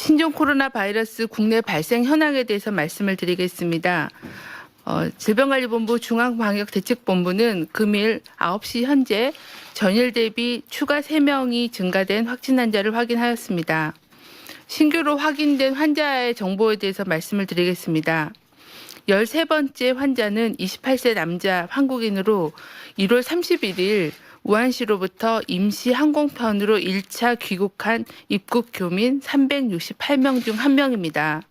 신종 코로나 바이러스 국내 발생 현황에 대해서 말씀을 드리겠습니다. 질병관리본부 중앙방역대책본부는 금일 9시 현재 전일 대비 추가 3명이 증가된 확진 환자를 확인하였습니다. 신규로 확인된 환자의 정보에 대해서 말씀을 드리겠습니다. 13번째 환자는 28세 남자 한국인으로 1월 31일 우한시로부터 임시 항공편으로 1차 귀국한 입국 교민 368명 중 1명입니다.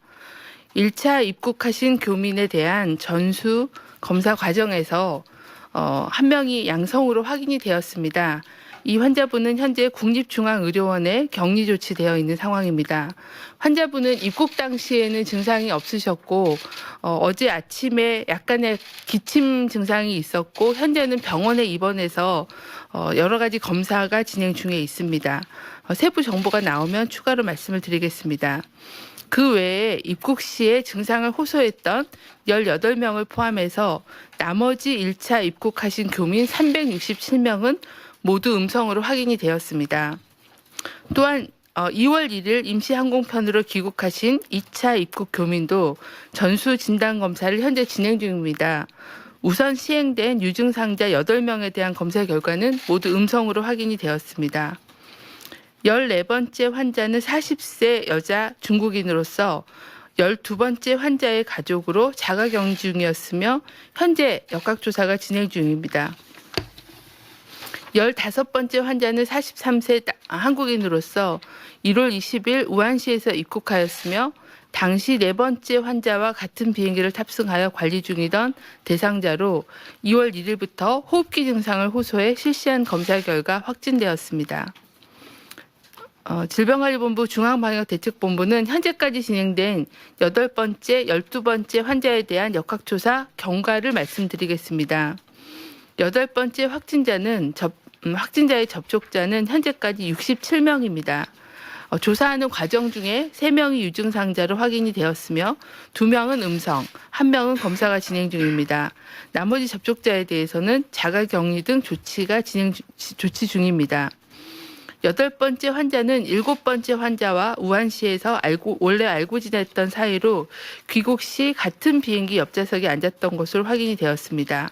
1차 입국하신 교민에 대한 전수 검사 과정에서 1명이 양성으로 확인이 되었습니다. 이 환자분은 현재 국립중앙의료원에 격리 조치되어 있는 상황입니다. 환자분은 입국 당시에는 증상이 없으셨고 어제 아침에 약간의 기침 증상이 있었고 현재는 병원에 입원해서 여러 가지 검사가 진행 중에 있습니다. 세부 정보가 나오면 추가로 말씀을 드리겠습니다. 그 외에 입국 시에 증상을 호소했던 18명을 포함해서 나머지 1차 입국하신 교민 367명은 모두 음성으로 확인이 되었습니다. 또한 2월 1일 임시항공편으로 귀국하신 2차 입국 교민도 전수 진단검사를 현재 진행 중입니다. 우선 시행된 유증상자 8명에 대한 검사 결과는 모두 음성으로 확인이 되었습니다. 14번째 환자는 40세 여자 중국인으로서 12번째 환자의 가족으로 자가격리 중이었으며 현재 역학조사가 진행 중입니다. 15번째 환자는 43세 한국인으로서 1월 20일 우한시에서 입국하였으며 당시 4번째 환자와 같은 비행기를 탑승하여 관리 중이던 대상자로 2월 1일부터 호흡기 증상을 호소해 실시한 검사 결과 확진되었습니다. 질병관리본부 중앙방역대책본부는 현재까지 진행된 8번째, 12번째 환자에 대한 역학조사 경과를 말씀드리겠습니다. 8번째 확진자의 접촉자는 현재까지 67명입니다. 조사하는 과정 중에 3명이 유증상자로 확인이 되었으며 2명은 음성, 1명은 검사가 진행 중입니다. 나머지 접촉자에 대해서는 자가격리 등 조치 중입니다. 8번째 환자는 7번째 환자와 우한시에서 원래 알고 지냈던 사이로 귀국 시 같은 비행기 옆좌석에 앉았던 것으로 확인이 되었습니다.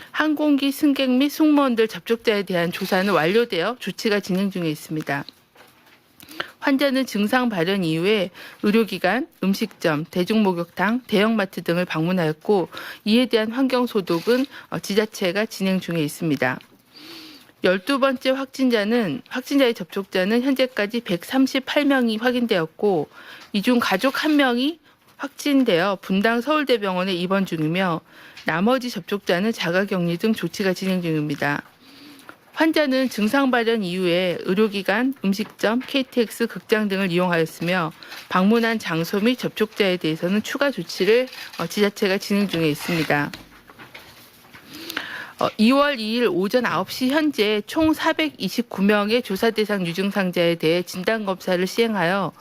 항공기 승객 및 승무원들 접촉자에 대한 조사는 완료되어 조치가 진행 중에 있습니다. 환자는 증상 발현 이후에 의료기관, 음식점, 대중목욕탕, 대형마트 등을 방문하였고 이에 대한 환경소독은 지자체가 진행 중에 있습니다. 12번째 확진자의 접촉자는 현재까지 138명이 확인되었고 이 중 가족 1명이 확진되어 분당 서울대병원에 입원 중이며 나머지 접촉자는 자가격리 등 조치가 진행 중입니다. 환자는 증상 발현 이후에 의료기관, 음식점, KTX, 극장 등을 이용하였으며 방문한 장소 및 접촉자에 대해서는 추가 조치를 지자체가 진행 중에 있습니다. 2월 2일 오전 9시 현재 총 429명의 조사 대상 유증상자에 대해 진단검사를 시행하여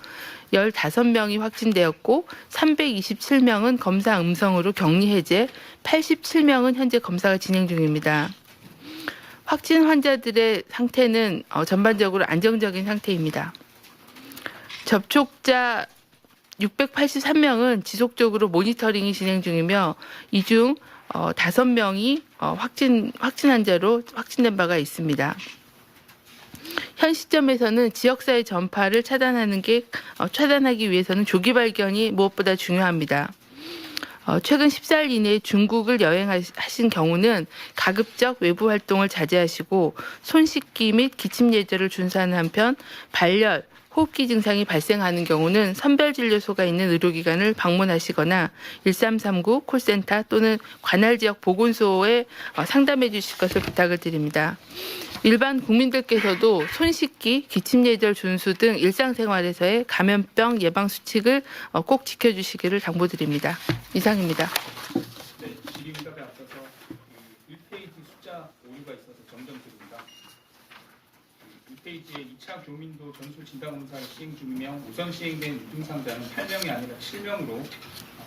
15명이 확진되었고 327명은 검사 음성으로 격리 해제, 87명은 현재 검사가 진행 중입니다. 확진 환자들의 상태는 전반적으로 안정적인 상태입니다. 접촉자 683명은 지속적으로 모니터링이 진행 중이며 이 중 5명이 확진 환자로 확진된 바가 있습니다. 현 시점에서는 지역사회 전파를 차단하기 위해서는 조기 발견이 무엇보다 중요합니다. 최근 14일 이내에 중국을 여행하신 경우는 가급적 외부 활동을 자제하시고 손 씻기 및 기침 예절을 준수하는 한편 발열, 호흡기 증상이 발생하는 경우는 선별진료소가 있는 의료기관을 방문하시거나 1339 콜센터 또는 관할 지역 보건소에 상담해 주실 것을 부탁을 드립니다. 일반 국민들께서도 손 씻기, 기침 예절 준수 등 일상생활에서의 감염병 예방 수칙을 꼭 지켜주시기를 당부드립니다. 이상입니다. 네, 질의응답에 앞서서 1페이지 숫자 오류가 있어서 정정드립니다. 2페이지에 2차 교민도 전수 진단검사를 시행 중이며 우선 시행된 유증상자는 8명이 아니라 7명으로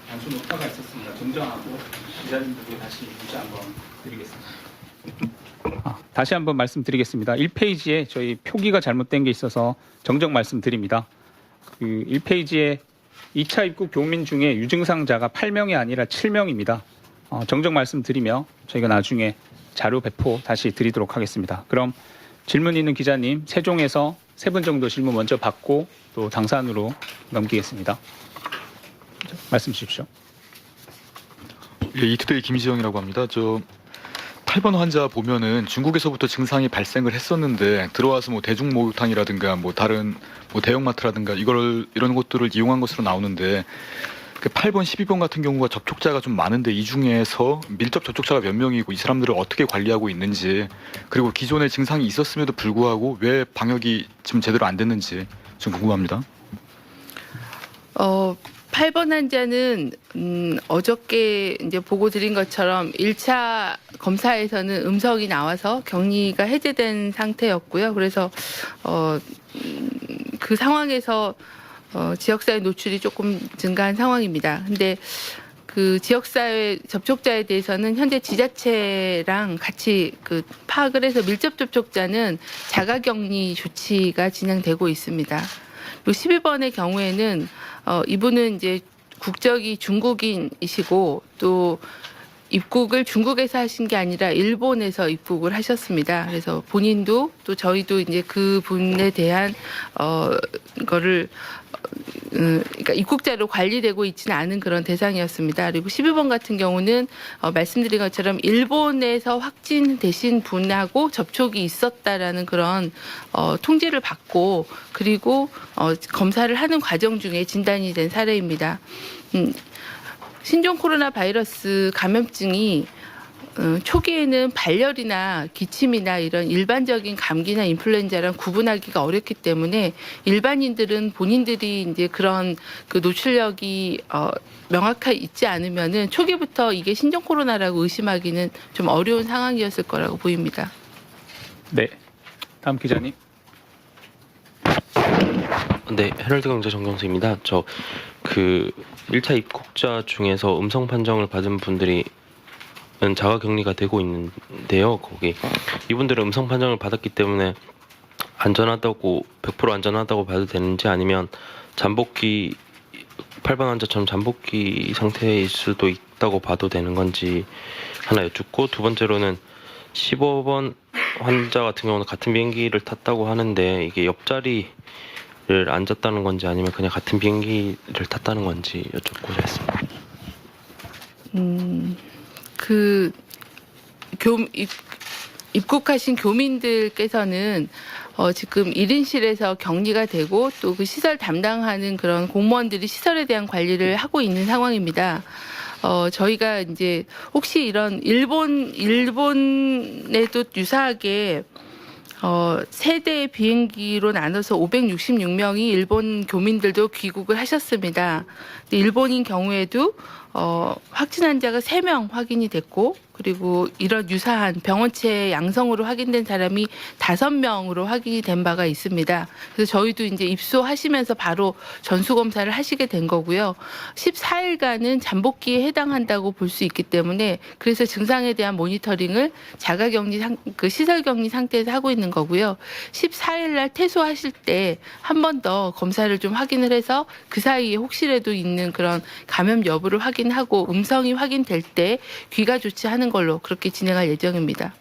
단수 오타가 있었습니다. 정정하고 기자님들께 다시 문자 한번 드리겠습니다. 다시 한번 말씀드리겠습니다. 1페이지에 저희 표기가 잘못된 게 있어서 정정 말씀드립니다. 그 1페이지에 2차 입국 교민 중에 유증상자가 8명이 아니라 7명입니다. 정정 말씀드리며 저희가 나중에 자료 배포 다시 드리도록 하겠습니다. 그럼 질문 있는 기자님, 세종에서 3분 정도 질문 먼저 받고 또 당산으로 넘기겠습니다. 말씀 주십시오. 예, 이투데이 김지영이라고 합니다. 저 8번 환자 보면은 중국에서부터 증상이 발생을 했었는데 들어와서 뭐 대중 목욕탕이라든가 뭐 다른 뭐 대형마트라든가 이런 것들을 이용한 것으로 나오는데 그 8번, 12번 같은 경우가 접촉자가 좀 많은데 이 중에서 밀접 접촉자가 몇 명이고 이 사람들을 어떻게 관리하고 있는지, 그리고 기존에 증상이 있었음에도 불구하고 왜 방역이 지금 제대로 안 됐는지 좀 궁금합니다. 8번 환자는 어저께 이제 보고 드린 것처럼 1차 검사에서는 음성이 나와서 격리가 해제된 상태였고요. 그래서 그 상황에서 지역사회 노출이 조금 증가한 상황입니다. 근데 그 지역사회 접촉자에 대해서는 현재 지자체랑 같이 그 파악을 해서 밀접 접촉자는 자가격리 조치가 진행되고 있습니다. 그리고 12번의 경우에는 이분은 이제 국적이 중국인이시고 또 입국을 중국에서 하신 게 아니라 일본에서 입국을 하셨습니다. 그래서 본인도 또 저희도 이제 그 분에 대한 거를 그러니까 입국자로 관리되고 있지는 않은 그런 대상이었습니다. 그리고 12번 같은 경우는 말씀드린 것처럼 일본에서 확진되신 분하고 접촉이 있었다라는 그런 통지를 받고 그리고 검사를 하는 과정 중에 진단이 된 사례입니다. 신종 코로나 바이러스 감염증이 초기에는 발열이나 기침이나 이런 일반적인 감기나 인플루엔자랑 구분하기가 어렵기 때문에 일반인들은 본인들이 이제 그런 그 노출력이 명확하게 있지 않으면은 초기부터 이게 신종 코로나라고 의심하기는 좀 어려운 상황이었을 거라고 보입니다. 네, 다음 기자님. 네, 헤럴드경제 정경수입니다. 저 그 1차 입국자 중에서 음성 판정을 받은 분들이 자가격리가 되고 있는데요. 거기 이분들은 음성 판정을 받았기 때문에 안전하다고 100% 안전하다고 봐도 되는지, 아니면 잠복기 8번 환자처럼 잠복기 상태일 수도 있다고 봐도 되는 건지 하나 여쭙고, 두 번째로는 15번 환자 같은 경우는 같은 비행기를 탔다고 하는데 이게 옆자리를 앉았다는 건지 아니면 그냥 같은 비행기를 탔다는 건지 여쭙고자 했습니다. 그 입국하신 교민들께서는 지금 1인실에서 격리가 되고 또 그 시설 담당하는 그런 공무원들이 시설에 대한 관리를 하고 있는 상황입니다. 저희가 이제 혹시 이런 일본에도 유사하게 세대 비행기로 나눠서 566명이 일본 교민들도 귀국을 하셨습니다. 근데 일본인 경우에도 확진 환자가 3명 확인이 됐고, 그리고 이런 유사한 병원체 양성으로 확인된 사람이 5명으로 확인이 된 바가 있습니다. 그래서 저희도 이제 입소하시면서 바로 전수검사를 하시게 된 거고요. 14일간은 잠복기에 해당한다고 볼 수 있기 때문에 그래서 증상에 대한 모니터링을 자가격리 그 시설격리 상태에서 하고 있는 거고요. 14일 날 퇴소하실 때 한 번 더 검사를 좀 확인을 해서 그 사이에 혹시라도 있는 그런 감염 여부를 확인하고 음성이 확인될 때 귀가 조치하는 걸로 그렇게 진행할 예정입니다.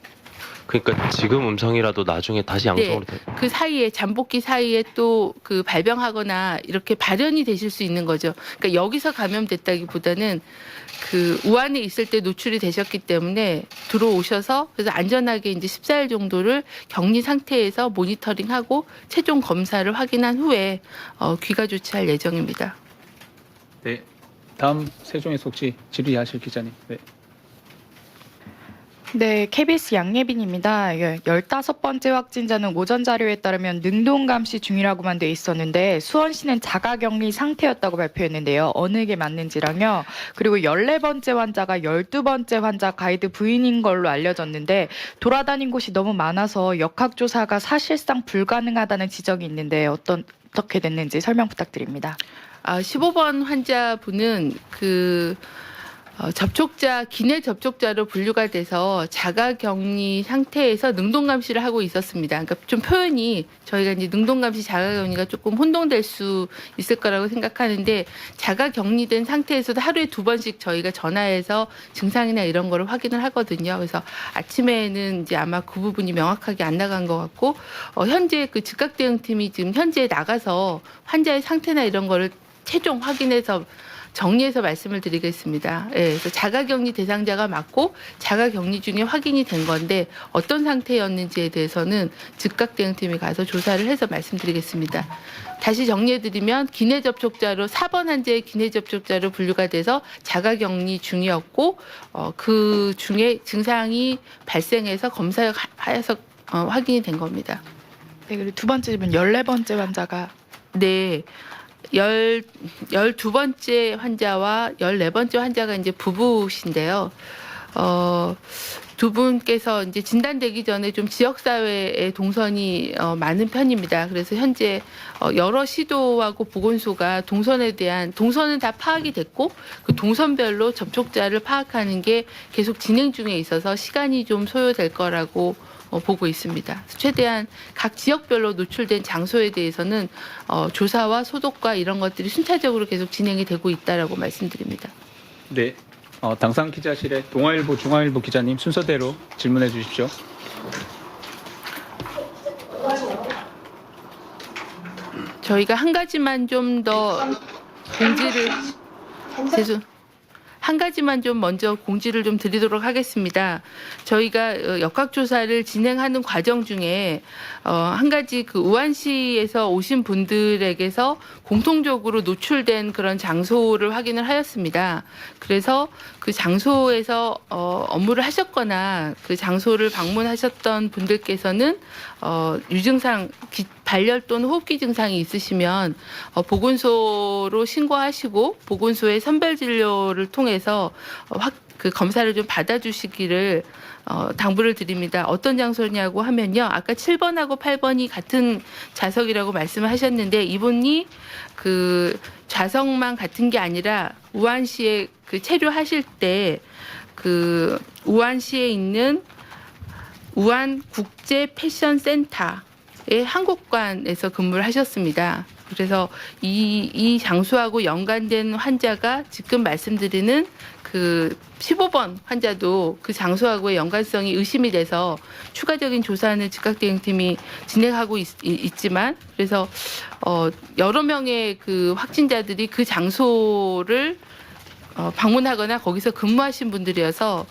그러니까 지금 음성이라도 나중에 다시 양성으로 돼. 그 사이에 잠복기 사이에 또 그 발병하거나 이렇게 발현이 되실 수 있는 거죠. 그러니까 여기서 감염됐다기보다는 그 우한에 있을 때 노출이 되셨기 때문에 들어오셔서 그래서 안전하게 이제 14일 정도를 격리 상태에서 모니터링하고 최종 검사를 확인한 후에 귀가 조치할 예정입니다. 네, 다음 세종에서 혹시 질의하실 기자님. 네. 네, KBS 양예빈입니다. 15번째 확진자는 오전 자료에 따르면 능동 감시 중이라고만 돼 있었는데 수원시는 자가격리 상태였다고 발표했는데요. 어느 게 맞는지랑요. 그리고 14번째 환자가 12번째 환자 가이드 부인인 걸로 알려졌는데 돌아다닌 곳이 너무 많아서 역학조사가 사실상 불가능하다는 지적이 있는데 어떻게 됐는지 설명 부탁드립니다. 15번 환자분은 접촉자, 기내 접촉자로 분류가 돼서 자가격리 상태에서 능동감시를 하고 있었습니다. 그러니까 좀 표현이 저희가 이제 능동감시, 자가격리가 조금 혼동될 수 있을 거라고 생각하는데 자가격리된 상태에서도 하루에 2번씩 저희가 전화해서 증상이나 이런 거를 확인을 하거든요. 그래서 아침에는 이제 아마 그 부분이 명확하게 안 나간 것 같고 현재 그 즉각대응팀이 지금 현재 나가서 환자의 상태나 이런 거를 최종 확인해서 정리해서 말씀을 드리겠습니다. 예, 그래서 자가격리 대상자가 맞고 자가격리 중에 확인이 된 건데 어떤 상태였는지에 대해서는 즉각대응팀이 가서 조사를 해서 말씀드리겠습니다. 다시 정리해드리면 기내 접촉자로 4번 환자의 기내 접촉자로 분류가 돼서 자가격리 중이었고 그 중에 증상이 발생해서 검사하여서 확인이 된 겁니다. 네, 그리고 두 번째 질문 14번째 환자가 네. 12번째 환자와 14번째 환자가 이제 부부신데요. 두 분께서 이제 진단되기 전에 좀 지역사회에 동선이 많은 편입니다. 그래서 현재 여러 시도하고 보건소가 동선은 다 파악이 됐고 그 동선별로 접촉자를 파악하는 게 계속 진행 중에 있어서 시간이 좀 소요될 거라고 보고 있습니다. 최대한 각 지역별로 노출된 장소에 대해서는 조사와 소독과 이런 것들이 순차적으로 계속 진행이 되고 있다라고 말씀드립니다. 네. 당상 기자실의 동아일보, 중앙일보 기자님 순서대로 질문해 주십시오. 저희가 한 가지만 좀 더 한 가지만 좀 먼저 공지를 좀 드리도록 하겠습니다. 저희가 역학조사를 진행하는 과정 중에 한 가지 그 우한시에서 오신 분들에게서 공통적으로 노출된 그런 장소를 확인을 하였습니다. 그래서 그 장소에서 업무를 하셨거나 그 장소를 방문하셨던 분들께서는 유증상 발열 또는 호흡기 증상이 있으시면 보건소로 신고하시고 보건소의 선별 진료를 통해서 그 검사를 좀 받아주시기를 당부를 드립니다. 어떤 장소냐고 하면요, 아까 7번하고 8번이 같은 좌석이라고 말씀을 하셨는데 이분이 그 좌석만 같은 게 아니라 우한시에 그 체류하실 때 그 우한시에 있는 우한 국제 패션 센터의 한국관에서 근무를 하셨습니다. 그래서 이 장소하고 연관된 환자가 지금 말씀드리는 그 15번 환자도 그 장소하고의 연관성이 의심이 돼서 추가적인 조사는 즉각대응팀이 진행하고 있지만 그래서 여러 명의 그 확진자들이 그 장소를 방문하거나 거기서 근무하신 분들이어서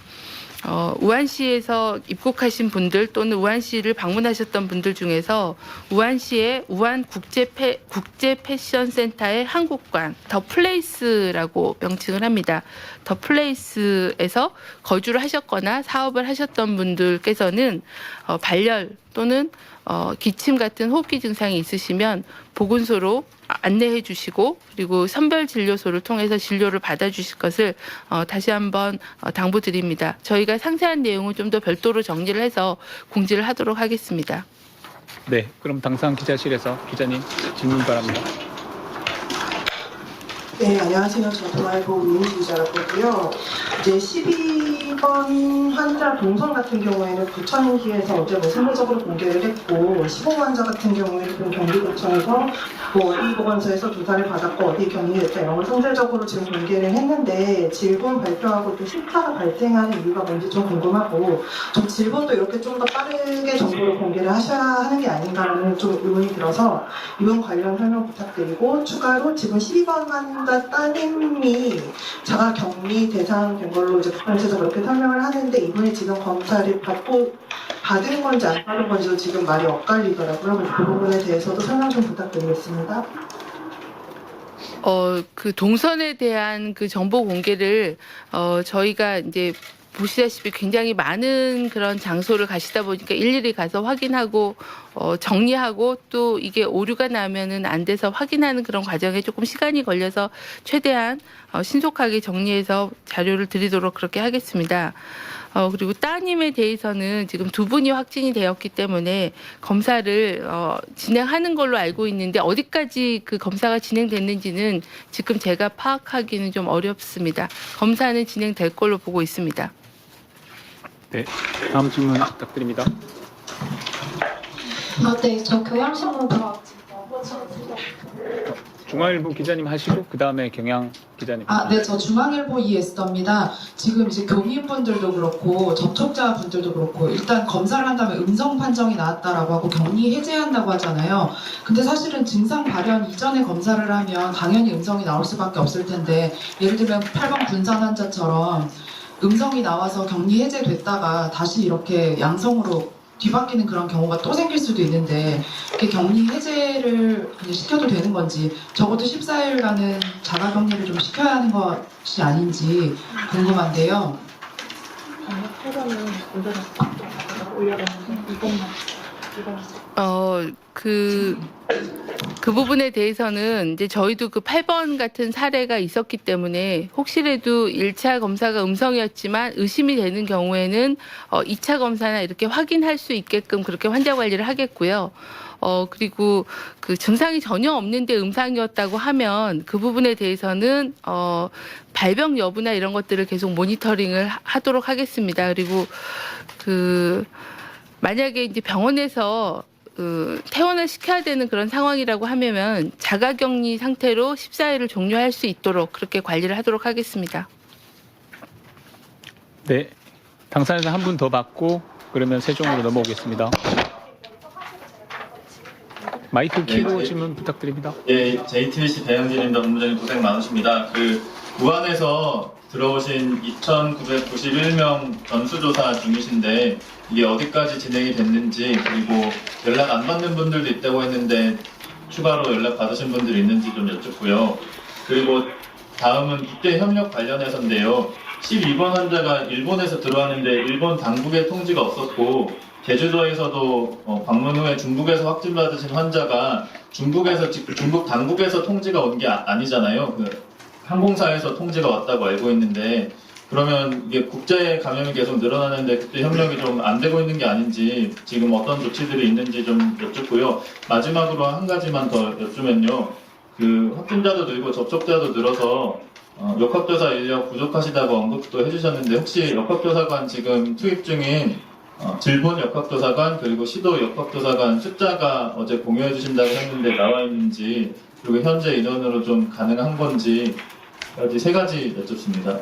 우한시에서 입국하신 분들 또는 우한시를 방문하셨던 분들 중에서 우한시의 우한 국제 패션 센터의 한국관 더 플레이스라고 명칭을 합니다. 더 플레이스에서 거주를 하셨거나 사업을 하셨던 분들께서는 발열 또는 기침 같은 호흡기 증상이 있으시면 보건소로 안내해 주시고 그리고 선별진료소를 통해서 진료를 받아주실 것을 다시 한번 당부드립니다. 저희가 상세한 내용은 좀 더 별도로 정리를 해서 공지를 하도록 하겠습니다. 네. 그럼 당상 기자실에서 기자님 질문 바랍니다. 네, 안녕하세요. 저 동아일보 이민지 기자라고 하고요. 이제 12번 환자 동선 같은 경우에는 부천시에서 어제 뭐 상대적으로 공개를 했고 15번 환자 같은 경우에는 경기도청에서 뭐 어디 보건소에서 조사를 받았고 어디 격리됐다 이런 걸 상대적으로 지금 공개를 했는데 질본 발표하고 또 실타가 발생하는 이유가 뭔지 좀 궁금하고 좀 질본도 이렇게 좀 더 빠르게 정보를 공개를 하셔야 하는 게 아닌가라는 좀 의문이 들어서 이번 관련 설명 부탁드리고 추가로 지금 12번 환자 따님이 자가격리 대상된 걸로 이제 북한에서 그렇게 설명을 하는데 이분이 지금 검사를 받은 건지 안 받은 건지도 지금 말이 엇갈리더라고요. 그래서 그 부분에 대해서도 설명 좀 부탁드리겠습니다. 그 동선에 대한 그 정보 공개를 저희가 이제 보시다시피 굉장히 많은 그런 장소를 가시다 보니까 일일이 가서 확인하고 정리하고 또 이게 오류가 나면은 안 돼서 확인하는 그런 과정에 조금 시간이 걸려서 최대한 신속하게 정리해서 자료를 드리도록 그렇게 하겠습니다. 그리고 따님에 대해서는 지금 두 분이 확진이 되었기 때문에 검사를 진행하는 걸로 알고 있는데 어디까지 그 검사가 진행됐는지는 지금 제가 파악하기는 좀 어렵습니다. 검사는 진행될 걸로 보고 있습니다. 네, 다음 질문 부탁드립니다. 네, 저 교양신문 보러 중앙일보 기자님 하시고 그 다음에 경향 기자님. 네, 저 중앙일보 이에스더입니다. 지금 이제 교민분들도 그렇고 접촉자분들도 그렇고 일단 검사를 한 다음에 음성 판정이 나왔다라고 하고 격리 해제한다고 하잖아요. 근데 사실은 증상 발현 이전에 검사를 하면 당연히 음성이 나올 수밖에 없을 텐데 예를 들면 8번 군산 환자처럼 음성이 나와서 격리 해제됐다가 다시 이렇게 양성으로 뒤바뀌는 그런 경우가 또 생길 수도 있는데 이렇게 격리 해제를 그냥 시켜도 되는 건지 적어도 14일간은 자가격리를 좀 시켜야 하는 것이 아닌지 궁금한데요. 그 부분에 대해서는 이제 저희도 그 8번 같은 사례가 있었기 때문에 혹시라도 1차 검사가 음성이었지만 의심이 되는 경우에는 2차 검사나 이렇게 확인할 수 있게끔 그렇게 환자 관리를 하겠고요. 그리고 그 증상이 전혀 없는데 음상이었다고 하면 그 부분에 대해서는 발병 여부나 이런 것들을 계속 모니터링을 하도록 하겠습니다. 그리고 만약에 이제 병원에서 퇴원을 시켜야 되는 그런 상황이라고 하면 자가격리 상태로 14일을 종료할 수 있도록 그렇게 관리를 하도록 하겠습니다. 네, 당사에서 한 분 더 받고 그러면 세종으로 넘어오겠습니다. 마이크 키로 질문 부탁드립니다. 예, JTBC 배영진입니다. 본부장님 고생 많으십니다.武漢에서 들어오신 2,991명 전수조사 중이신데 이게 어디까지 진행이 됐는지 그리고 연락 안 받는 분들도 있다고 했는데 추가로 연락 받으신 분들이 있는지 좀 여쭙고요. 그리고 다음은 국제 협력 관련해서인데요. 12번 환자가 일본에서 들어왔는데 일본 당국의 통지가 없었고 제주도에서도 방문 후에 중국에서 확진 받으신 환자가 중국 당국에서 통지가 온 게 아니잖아요. 항공사에서 통지가 왔다고 알고 있는데 그러면 이게 국제 감염이 계속 늘어나는데 국제 협력이 좀 안 되고 있는 게 아닌지 지금 어떤 조치들이 있는지 좀 여쭙고요. 마지막으로 한 가지만 더 여쭈면요. 확진자도 늘고 접촉자도 늘어서 역학조사 인력 부족하시다고 언급도 해주셨는데 혹시 역학조사관 지금 투입 중인 질본 역학조사관 그리고 시도 역학조사관 숫자가 어제 공유해 주신다고 했는데 나와 있는지 그리고 현재 인원으로 좀 가능한 건지 세 가지 여쭙습니다.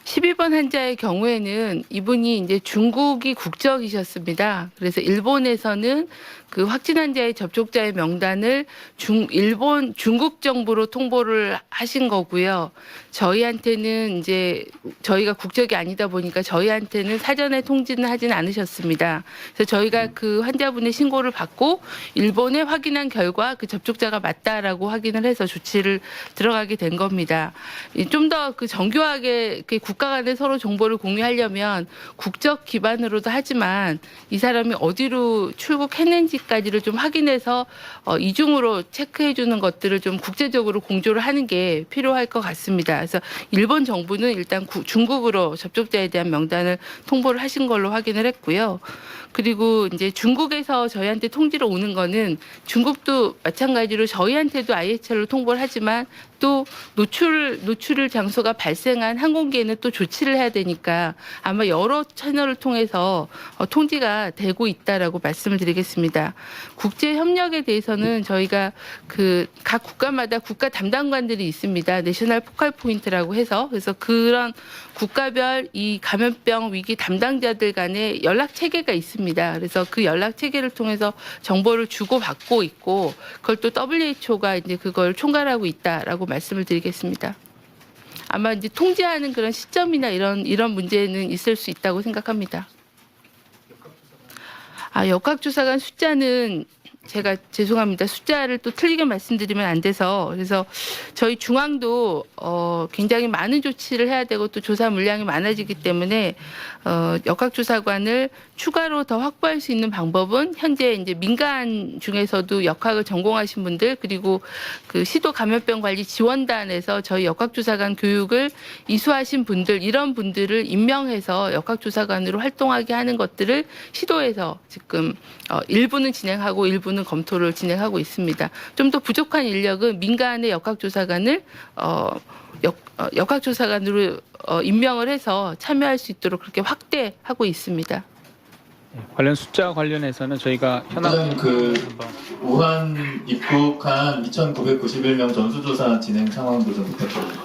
12번 환자의 경우에는 이분이 이제 중국이 국적이셨습니다. 그래서 일본에서는 그 확진 환자의 접촉자의 명단을 중국 정부로 통보를 하신 거고요. 저희한테는 이제 저희가 국적이 아니다 보니까 저희한테는 사전에 통지는 하진 않으셨습니다. 그래서 저희가 그 환자분의 신고를 받고 일본에 확인한 결과 그 접촉자가 맞다라고 확인을 해서 조치를 들어가게 된 겁니다. 좀 더 그 정교하게 국가 간에 서로 정보를 공유하려면 국적 기반으로도 하지만 이 사람이 어디로 출국했는지까지를 좀 확인해서 이중으로 체크해 주는 것들을 좀 국제적으로 공조를 하는 게 필요할 것 같습니다. 그래서 일본 정부는 일단 중국으로 접촉자에 대한 명단을 통보를 하신 걸로 확인을 했고요. 그리고 이제 중국에서 저희한테 통지로 오는 거는 중국도 마찬가지로 저희한테도 IHR로 통보를 하지만 또 노출 장소가 발생한 항공기에는 또 조치를 해야 되니까 아마 여러 채널을 통해서 통지가 되고 있다라고 말씀을 드리겠습니다. 국제 협력에 대해서는 저희가 각 국가마다 국가 담당관들이 있습니다. 내셔널 포컬 포인트라고 해서 그래서 그런 국가별 이 감염병 위기 담당자들 간의 연락 체계가 있습니다. 그래서 그 연락 체계를 통해서 정보를 주고받고 있고 그걸 또 WHO가 이제 그걸 총괄하고 있다라고 말씀을 드리겠습니다. 아마 이제 통제하는 그런 시점이나 이런 문제는 있을 수 있다고 생각합니다. 역학조사관 숫자는 제가 죄송합니다. 숫자를 또 틀리게 말씀드리면 안 돼서 그래서 저희 중앙도 굉장히 많은 조치를 해야 되고 또 조사 물량이 많아지기 때문에 역학조사관을 추가로 더 확보할 수 있는 방법은 현재 이제 민간 중에서도 역학을 전공하신 분들 그리고 그 시도 감염병 관리 지원단에서 저희 역학조사관 교육을 이수하신 분들 이런 분들을 임명해서 역학조사관으로 활동하게 하는 것들을 시도해서 지금 일부는 진행하고 일부는 검토를 진행하고 있습니다. 좀 더 부족한 인력은 민간의 역학조사관을 역학조사관으로 임명을 해서 참여할 수 있도록 그렇게 확대하고 있습니다. 관련 숫자 관련해서는 저희가 부장님 그 우한 입국한 2,991명 전수조사 진행 상황도 좀 부탁드립니다.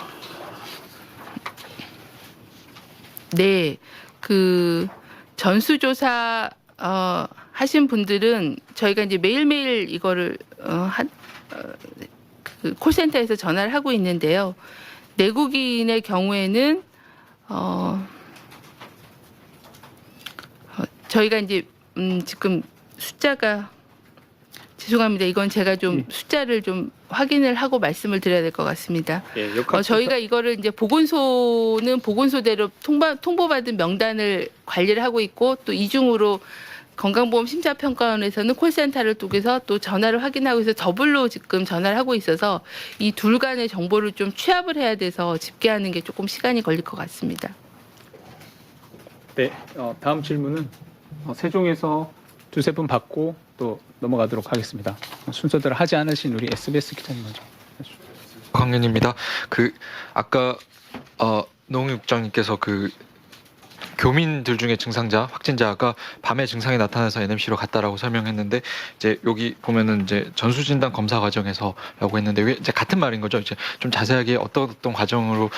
네, 그 전수조사 하신 분들은 저희가 이제 매일매일 이거를 그 콜센터에서 전화를 하고 있는데요. 내국인의 경우에는 저희가 이제 지금 숫자가 죄송합니다. 이건 제가 좀 숫자를 좀 확인을 하고 말씀을 드려야 될 것 같습니다. 저희가 이거를 이제 보건소는 보건소대로 통보받은 명단을 관리를 하고 있고 또 이중으로 건강보험 심사평가원에서는 콜센터를 통해서 또 전화를 확인하고 있어서 더블로 지금 전화를 하고 있어서 이 둘 간의 정보를 좀 취합을 해야 돼서 집계하는 게 조금 시간이 걸릴 것 같습니다. 네, 다음 질문은 세종에서 두세 분 받고 또 넘어가도록 하겠습니다. 순서대로 하지 않으신 우리 SBS 기자님 먼저. 강연입니다. 그 아까 노웅희 국장님께서 그 교민들 중에 증상자 확진자가 밤에 증상이 나타나서 NMC로 갔다라고 설명했는데 이제 여기 보면은 이제 전수진단 검사 과정에서라고 했는데 왜 이제 같은 말인 거죠? 이제 좀 자세하게 어떤 과정으로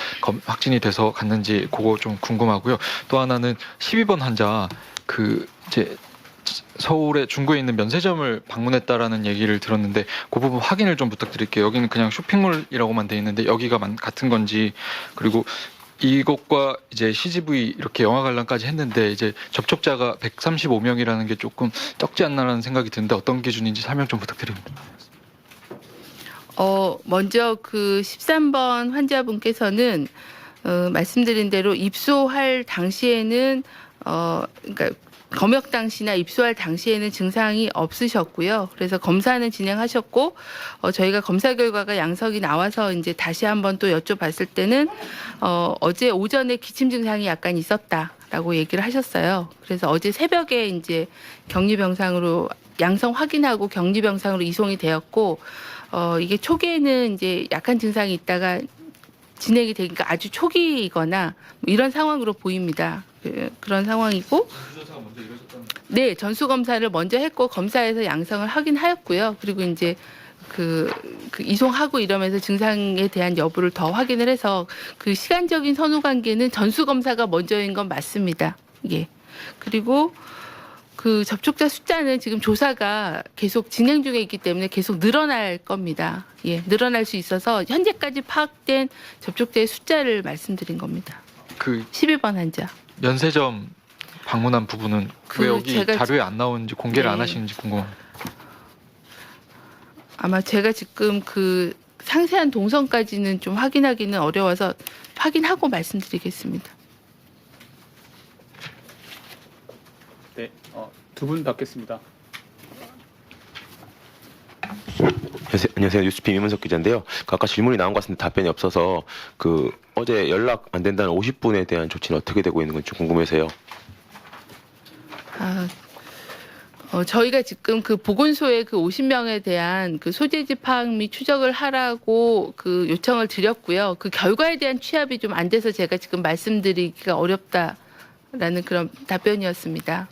확진이 돼서 갔는지 그거 좀 궁금하고요. 또 하나는 12번 환자 그 이제 서울의 중구에 있는 면세점을 방문했다라는 얘기를 들었는데 그 부분 확인을 좀 부탁드릴게요. 여기는 그냥 쇼핑몰이라고만 돼 있는데 여기가 같은 건지 그리고 이것과 이제 CGV 이렇게 영화 관람까지 했는데 이제 접촉자가 135명이라는 게 조금 적지 않나라는 생각이 드는데 어떤 기준인지 설명 좀 부탁드립니다. 먼저 그 13번 환자분께서는 말씀드린 대로 입소할 당시에는 그러니까 검역 당시나 입소할 당시에는 증상이 없으셨고요. 그래서 검사는 진행하셨고 저희가 검사 결과가 양성이 나와서 이제 다시 한번 또 여쭤봤을 때는 어제 오전에 기침 증상이 약간 있었다라고 얘기를 하셨어요. 그래서 어제 새벽에 이제 격리병상으로 양성 확인하고 격리병상으로 이송이 되었고 이게 초기에는 이제 약한 증상이 있다가 진행이 되니까 아주 초기이거나 뭐 이런 상황으로 보입니다. 그런 상황이고 네, 전수 검사를 먼저 했고 검사에서 양성을 확인하였고요. 그리고 이제 그 이송하고 이러면서 증상에 대한 여부를 더 확인을 해서 그 시간적인 선후 관계는 전수 검사가 먼저인 건 맞습니다. 예. 그리고 그 접촉자 숫자는 지금 조사가 계속 진행 중에 있기 때문에 계속 늘어날 겁니다. 예, 늘어날 수 있어서 현재까지 파악된 접촉자의 숫자를 말씀드린 겁니다. 그 12번 환자. 면세점 방문한 부분은 왜 여기 자료에 안 나오는지 공개를 안 하시는지 궁금합니다. 아마 제가 지금 그 상세한 동선까지는 좀 확인하기는 어려워서 확인하고 말씀드리겠습니다. 네, 두 분 받겠습니다. 안녕하세요. 뉴스피 이문석 기자인데요. 아까 질문이 나온 것 같은데 답변이 없어서 그 어제 연락 안 된다는 50분에 대한 조치는 어떻게 되고 있는 건지 궁금해서요. 저희가 지금 그 보건소에 그 50명에 대한 그 소재지 파악 및 추적을 하라고 그 요청을 드렸고요. 그 결과에 대한 취합이 좀 안 돼서 제가 지금 말씀드리기가 어렵다라는 그런 답변이었습니다.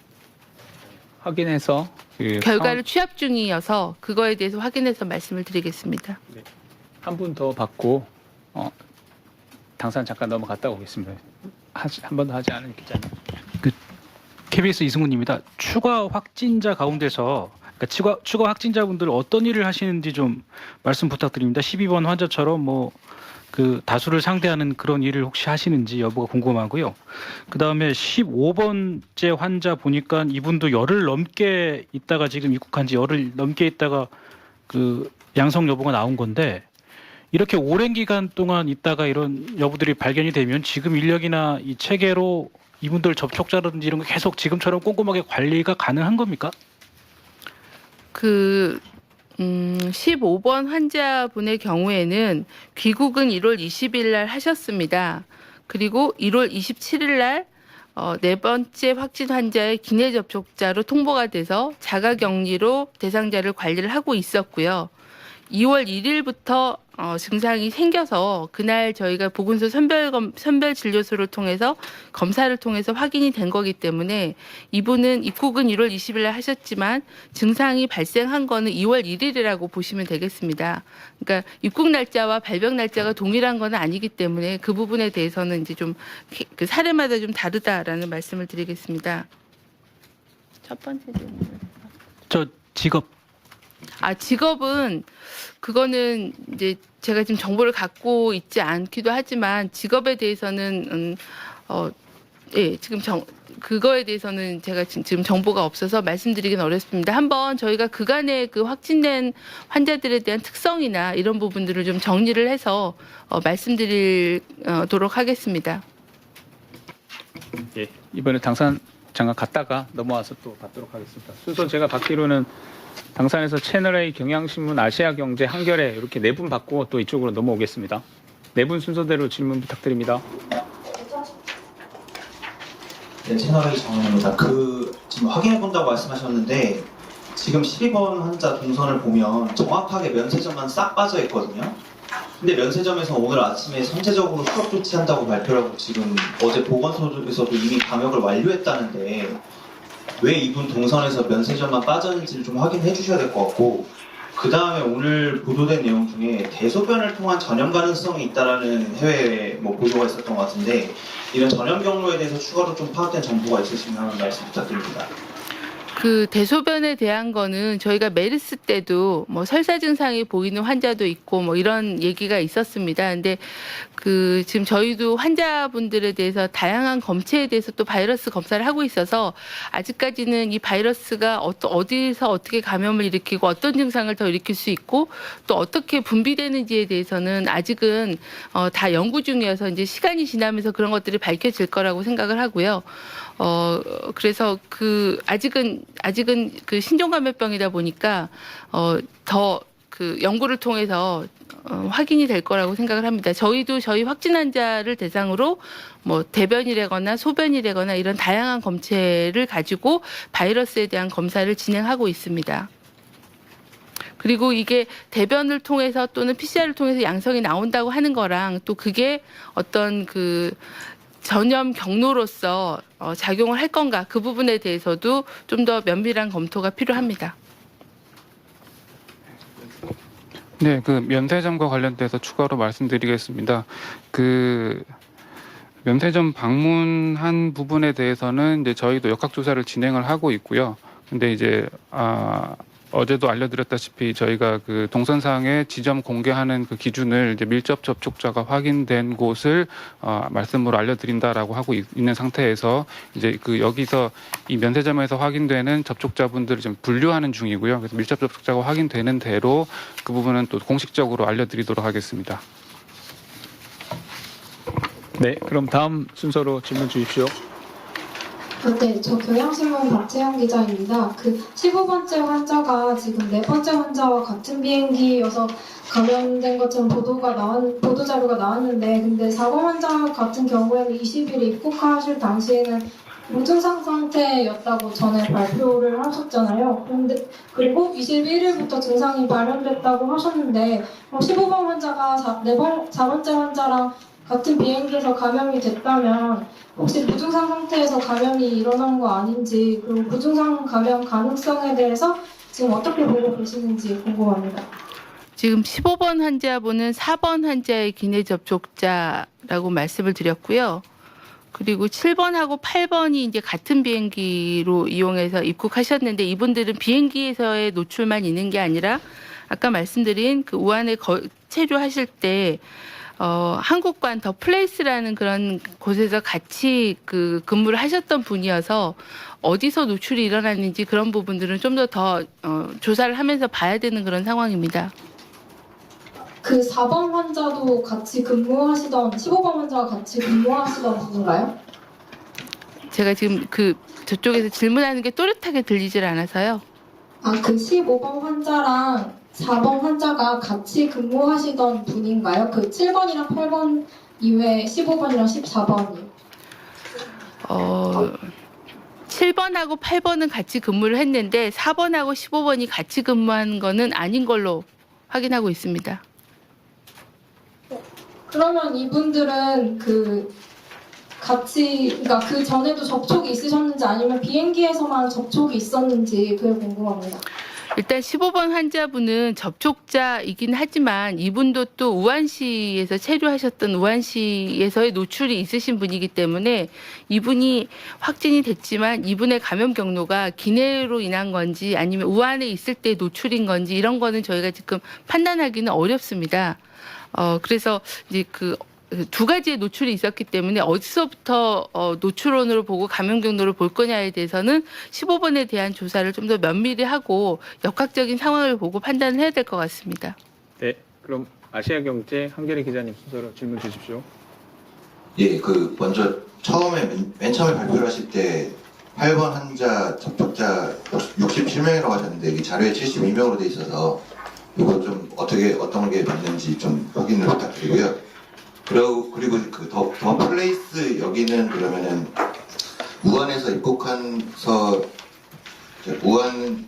확인해서 그 결과를 취합 중이어서 그거에 대해서 확인해서 말씀을 드리겠습니다. 한 분 더 받고 당사는 잠깐 넘어갔다 오겠습니다. 한 번 더 하지 않은 기자님. KBS 이승훈입니다. 추가 확진자 가운데서 그러니까 추가 확진자분들 어떤 일을 하시는지 좀 말씀 부탁드립니다. 12번 환자처럼 뭐 그 다수를 상대하는 그런 일을 혹시 하시는지 여부가 궁금하고요. 그 다음에 15번째 환자 보니까 이분도 열흘 넘게 있다가 지금 입국한 지 열흘 넘게 있다가 그 양성 여부가 나온 건데 이렇게 오랜 기간 동안 있다가 이런 여부들이 발견이 되면 지금 인력이나 이 체계로 이분들 접촉자라든지 이런 거 계속 지금처럼 꼼꼼하게 관리가 가능한 겁니까? 15번 환자분의 경우에는 귀국은 1월 20일 날 하셨습니다. 그리고 1월 27일 날 네 번째 확진 환자의 기내 접촉자로 통보가 돼서 자가격리로 대상자를 관리를 하고 있었고요. 2월 1일부터 증상이 생겨서 그날 저희가 보건소 선별진료소를 통해서 검사를 통해서 확인이 된 거기 때문에 이분은 입국은 1월 20일 날 하셨지만 증상이 발생한 거는 2월 1일이라고 보시면 되겠습니다. 그러니까 입국 날짜와 발병 날짜가 동일한 건 아니기 때문에 그 부분에 대해서는 이제 좀 그 사례마다 좀 다르다라는 말씀을 드리겠습니다. 첫 번째 질문. 저 직업 직업은 그거는 이제 제가 지금 정보를 갖고 있지 않기도 하지만 직업에 대해서는 지금 그거에 대해서는 제가 지금 정보가 없어서 말씀드리긴 어렵습니다. 한번 저희가 그간의 그 확진된 환자들에 대한 특성이나 이런 부분들을 좀 정리를 해서 말씀드리도록 하겠습니다. 예, 이번에 당산 장관 갔다가 넘어와서 또 받도록 하겠습니다. 순서 제가 받기로는 당산에서 채널A, 경향신문, 아시아경제, 한겨레 이렇게 4분 받고 또 이쪽으로 넘어오겠습니다. 4분 순서대로 질문 부탁드립니다. 네, 채널A 정원입니다. 지금 확인해본다고 말씀하셨는데 지금 12번 환자 동선을 보면 정확하게 면세점만 싹 빠져 있거든요. 근데 면세점에서 오늘 아침에 선제적으로 수업 조치한다고 발표를 하고 지금 어제 보건소에서도 이미 방역을 완료했다는데 왜 이분 동선에서 면세점만 빠졌는지를 좀 확인해 주셔야 될 것 같고, 그 다음에 오늘 보도된 내용 중에 대소변을 통한 전염 가능성이 있다라는 해외 보도가 있었던 것 같은데 이런 전염 경로에 대해서 추가로 좀 파악된 정보가 있으시면 말씀 부탁드립니다. 그 대소변에 대한 거는 저희가 메르스 때도 설사 증상이 보이는 환자도 있고 이런 얘기가 있었습니다. 근데 지금 저희도 환자분들에 대해서 다양한 검체에 대해서 또 바이러스 검사를 하고 있어서 아직까지는 이 바이러스가 어디서 어떻게 감염을 일으키고 어떤 증상을 더 일으킬 수 있고 또 어떻게 분비되는지에 대해서는 아직은 다 연구 중이어서 이제 시간이 지나면서 그런 것들이 밝혀질 거라고 생각을 하고요. 그래서 아직은 그 신종감염병이다 보니까 더 그 연구를 통해서 확인이 될 거라고 생각을 합니다. 저희도 저희 확진 환자를 대상으로 대변이라거나 소변이라거나 이런 다양한 검체를 가지고 바이러스에 대한 검사를 진행하고 있습니다. 그리고 이게 대변을 통해서 또는 PCR을 통해서 양성이 나온다고 하는 거랑 또 그게 어떤 전염 경로로서 작용을 할 건가 그 부분에 대해서도 좀 더 면밀한 검토가 필요합니다. 네, 면세점과 관련돼서 추가로 말씀드리겠습니다. 면세점 방문한 부분에 대해서는 이제 저희도 역학조사를 진행을 하고 있고요. 근데 이제 어제도 알려드렸다시피 저희가 동선상에 지점 공개하는 그 기준을 이제 밀접 접촉자가 확인된 곳을 말씀으로 알려드린다라고 하고 있는 상태에서 이제 여기서 이 면세점에서 확인되는 접촉자분들을 좀 분류하는 중이고요. 그래서 밀접 접촉자가 확인되는 대로 그 부분은 또 공식적으로 알려드리도록 하겠습니다. 네, 그럼 다음 순서로 질문 주십시오. 네, 저 경향신문 박재영 기자입니다. 15번째 환자가 지금 4번째 환자와 같은 비행기여서 감염된 것처럼 보도 자료가 나왔는데, 근데 4번 환자 같은 경우에는 20일에 입국하실 당시에는 무증상 상태였다고 전에 발표를 하셨잖아요. 그리고 21일부터 증상이 발현됐다고 하셨는데, 15번 환자가 4번째 환자랑 같은 비행기에서 감염이 됐다면 혹시 무증상 상태에서 감염이 일어난 거 아닌지, 그리고 무증상 감염 가능성에 대해서 지금 어떻게 보고 계시는지 궁금합니다. 지금 15번 환자분은 4번 환자의 기내 접촉자라고 말씀을 드렸고요. 그리고 7번하고 8번이 이제 같은 비행기로 이용해서 입국하셨는데 이분들은 비행기에서의 노출만 있는 게 아니라 아까 말씀드린 우한에 체류하실 때 한국관 더 플레이스라는 그런 곳에서 같이 그 근무를 하셨던 분이어서 어디서 노출이 일어났는지 그런 부분들은 좀 더 조사를 하면서 봐야 되는 그런 상황입니다. 그 4번 환자도 같이 근무하시던 15번 환자와 같이 근무하시던 분인가요? 제가 지금 저쪽에서 질문하는 게 또렷하게 들리질 않아서요. 아, 그 15번 환자랑 4번 환자가 같이 근무하시던 분인가요? 그 7번이랑 8번 이외에 15번이랑 14번이. 7번하고 8번은 같이 근무를 했는데 4번하고 15번이 같이 근무한 거는 아닌 걸로 확인하고 있습니다. 그러면 이분들은 그러니까 그 전에도 접촉이 있으셨는지 아니면 비행기에서만 접촉이 있었는지 그게 궁금합니다. 일단 15번 환자분은 접촉자이긴 하지만 이분도 또 우한시에서 체류하셨던 우한시에서의 노출이 있으신 분이기 때문에 이분이 확진이 됐지만 이분의 감염 경로가 기내로 인한 건지 아니면 우한에 있을 때 노출인 건지 이런 거는 저희가 지금 판단하기는 어렵습니다. 그래서 이제 두 가지의 노출이 있었기 때문에 어디서부터 노출원으로 보고 감염 경로를 볼 거냐에 대해서는 15번에 대한 조사를 좀 더 면밀히 하고 역학적인 상황을 보고 판단을 해야 될 것 같습니다. 네, 그럼 아시아경제 한겨레 기자님 순서로 질문 주십시오. 예, 먼저 맨 처음에 발표를 하실 때 8번 환자 접촉자 67명이라고 하셨는데 이 자료에 72명으로 돼 있어서 이거 좀 어떤 게 맞는지 좀 확인을 부탁드리고요. 그리고 더 플레이스 여기는 그러면은 우한에서 입국해서 우한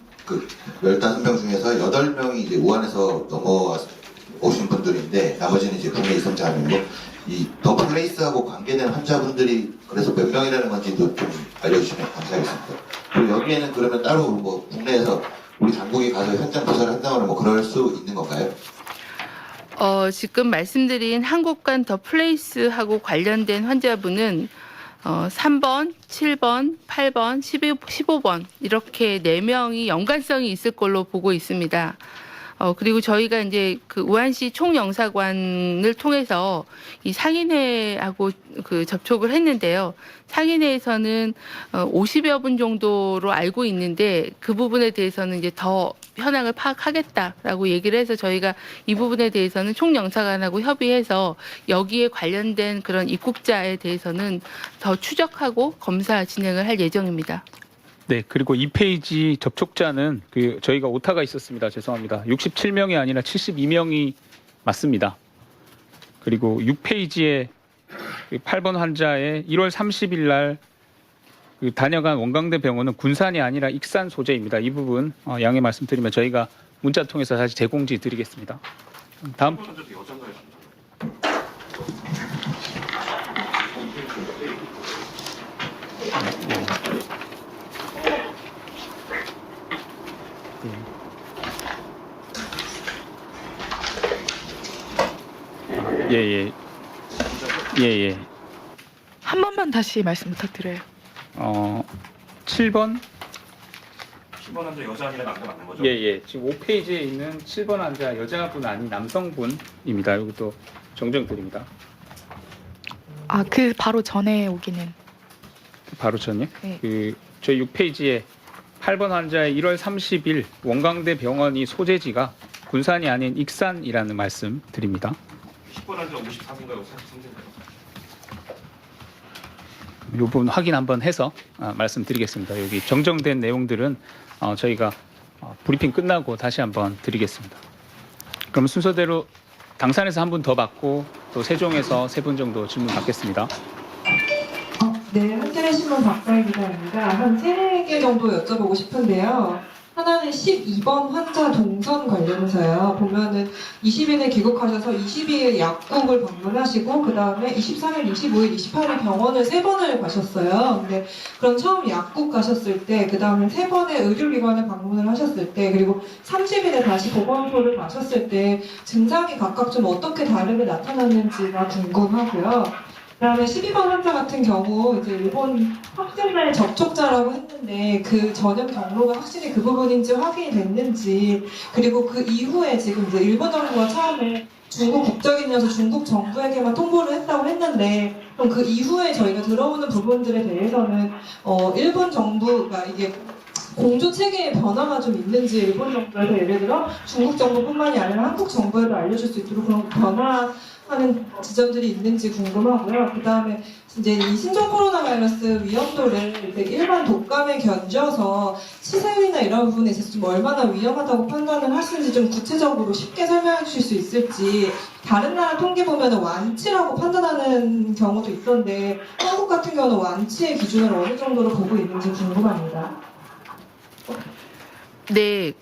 15명 중에서 8명이 이제 우한에서 넘어오신 분들인데 나머지는 이제 국내 이송자명이고 이 더 플레이스하고 관계된 환자분들이 그래서 몇 명이라는 건지도 좀 알려주시면 감사하겠습니다. 그리고 여기에는 그러면 따로 국내에서 우리 당국이 가서 현장 조사를 한다거나 그럴 수 있는 건가요? 지금 말씀드린 한국관 더 플레이스하고 관련된 환자분은 3번, 7번, 8번, 15번 이렇게 4명이 연관성이 있을 걸로 보고 있습니다. 그리고 저희가 이제 우한시 총영사관을 통해서 이 상인회하고 접촉을 했는데요. 상인회에서는 50여 분 정도로 알고 있는데 그 부분에 대해서는 이제 더 현황을 파악하겠다라고 얘기를 해서 저희가 이 부분에 대해서는 총영사관하고 협의해서 여기에 관련된 그런 입국자에 대해서는 더 추적하고 검사 진행을 할 예정입니다. 네, 그리고 2페이지 접촉자는 저희가 오타가 있었습니다. 죄송합니다. 67명이 아니라 72명이 맞습니다. 그리고 6페이지에 8번 환자의 1월 30일 날 다녀간 원광대 병원은 군산이 아니라 익산 소재입니다. 이 부분 양해 말씀드리면 저희가 문자 통해서 다시 재공지 드리겠습니다. 다음. 예. 한 번만 다시 말씀 부탁드려요. 7번? 10번 환자 여자 아니라 남자 맞는 거죠? 예. 지금 5페이지에 있는 7번 환자 여자분 아닌 남성분입니다. 이것도 정정드립니다. 아, 바로 전에 오기는. 바로 전요? 네. 저희 6페이지에 8번 환자의 1월 30일 원광대 병원이 소재지가 군산이 아닌 익산이라는 말씀 드립니다. 10번 환자 54분가요? 43분가요? 이 부분 확인 한번 해서 말씀드리겠습니다. 여기 정정된 내용들은 저희가 브리핑 끝나고 다시 한번 드리겠습니다. 그럼 순서대로 당산에서 한 분 더 받고 또 세종에서 3분 정도 질문 받겠습니다. 네, 한겨레 신문 박사희 기자입니다. 한 3개 정도 여쭤보고 싶은데요. 하나는 12번 환자 동선 관련해서요. 보면은 20일에 귀국하셔서 22일 약국을 방문하시고 그 다음에 23일, 25일, 28일 병원을 3번을 가셨어요. 근데 그럼 처음 약국 가셨을 때, 그 다음에 3번의 의료기관을 방문을 하셨을 때, 그리고 30일에 다시 보건소를 가셨을 때 증상이 각각 좀 어떻게 다르게 나타났는지가 궁금하고요. 그다음에 12번 환자 같은 경우 이제 일본 확진자의 접촉자라고 했는데 그 전염 경로가 확실히 그 부분인지 확인이 됐는지, 그리고 그 이후에 지금 이제 일본 정부가 처음에 중국 국적인이어서 중국 정부에게만 통보를 했다고 했는데, 그럼 그 이후에 저희가 들어오는 부분들에 대해서는 일본 정부가 이게 공조 체계의 변화가 좀 있는지, 일본 정부에서 예를 들어 중국 정부뿐만이 아니라 한국 정부에도 알려줄 수 있도록 그런 변화하는 지점들이 있는지 궁금하고요. 그 다음에 이제 이 신종 코로나 바이러스 위험도를 이제 일반 독감에 견주어서 치사율이나 이런 부분에 있어서 좀 얼마나 위험하다고 판단을 하시는지 좀 구체적으로 쉽게 설명해 주실 수 있을지. 다른 나라 통계 보면 완치라고 판단하는 경우도 있던데 한국 같은 경우는 완치의 기준을 어느 정도로 보고 있는지 궁금합니다. 네,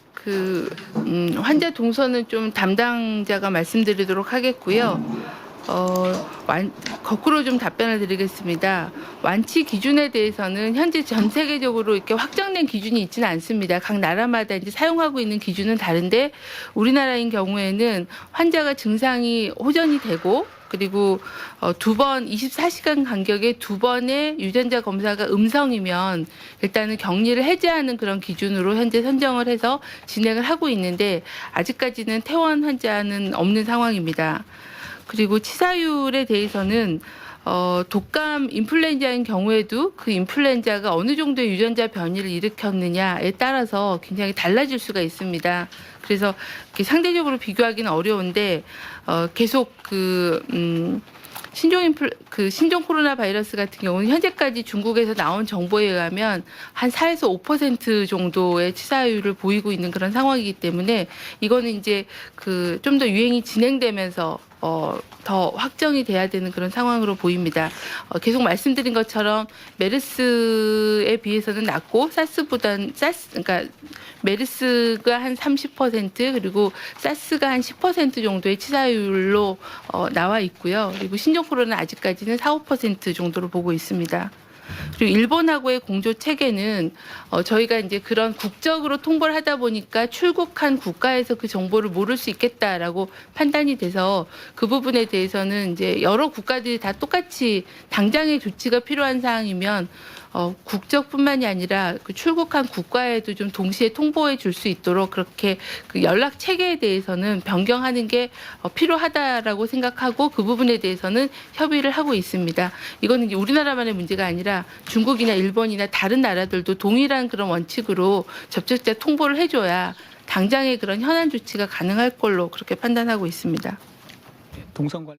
환자 동선은 좀 담당자가 말씀드리도록 하겠고요. 거꾸로 좀 답변을 드리겠습니다. 완치 기준에 대해서는 현재 전 세계적으로 이렇게 확정된 기준이 있지는 않습니다. 각 나라마다 이제 사용하고 있는 기준은 다른데, 우리나라인 경우에는 환자가 증상이 호전이 되고, 그리고 24시간 간격에 2번의 유전자 검사가 음성이면 일단은 격리를 해제하는 그런 기준으로 현재 선정을 해서 진행을 하고 있는데, 아직까지는 퇴원 환자는 없는 상황입니다. 그리고 치사율에 대해서는 독감 인플루엔자인 경우에도 그 인플루엔자가 어느 정도의 유전자 변이를 일으켰느냐에 따라서 굉장히 달라질 수가 있습니다. 그래서 상대적으로 비교하기는 어려운데, 계속 신종 코로나 바이러스 같은 경우는 현재까지 중국에서 나온 정보에 의하면 한 4에서 5% 정도의 치사율을 보이고 있는 그런 상황이기 때문에, 이거는 이제 좀 더 유행이 진행되면서 더 확정이 돼야 되는 그런 상황으로 보입니다. 계속 말씀드린 것처럼 메르스에 비해서는 낮고, 그러니까 메르스가 한 30% 그리고 사스가 한 10% 정도의 치사율로 나와 있고요. 그리고 신종 코로나는 아직까지는 4, 5% 정도로 보고 있습니다. 그리고 일본하고의 공조 체계는 저희가 이제 그런 국적으로 통보를 하다 보니까 출국한 국가에서 그 정보를 모를 수 있겠다라고 판단이 돼서, 그 부분에 대해서는 이제 여러 국가들이 다 똑같이 당장의 조치가 필요한 사항이면 국적뿐만이 아니라 그 출국한 국가에도 좀 동시에 통보해 줄 수 있도록 그렇게 그 연락 체계에 대해서는 변경하는 게 필요하다라고 생각하고, 그 부분에 대해서는 협의를 하고 있습니다. 이거는 이제 우리나라만의 문제가 아니라 중국이나 일본이나 다른 나라들도 동일한 그런 원칙으로 접촉자 통보를 해줘야 당장의 그런 현안 조치가 가능할 걸로 그렇게 판단하고 있습니다. 동선 관리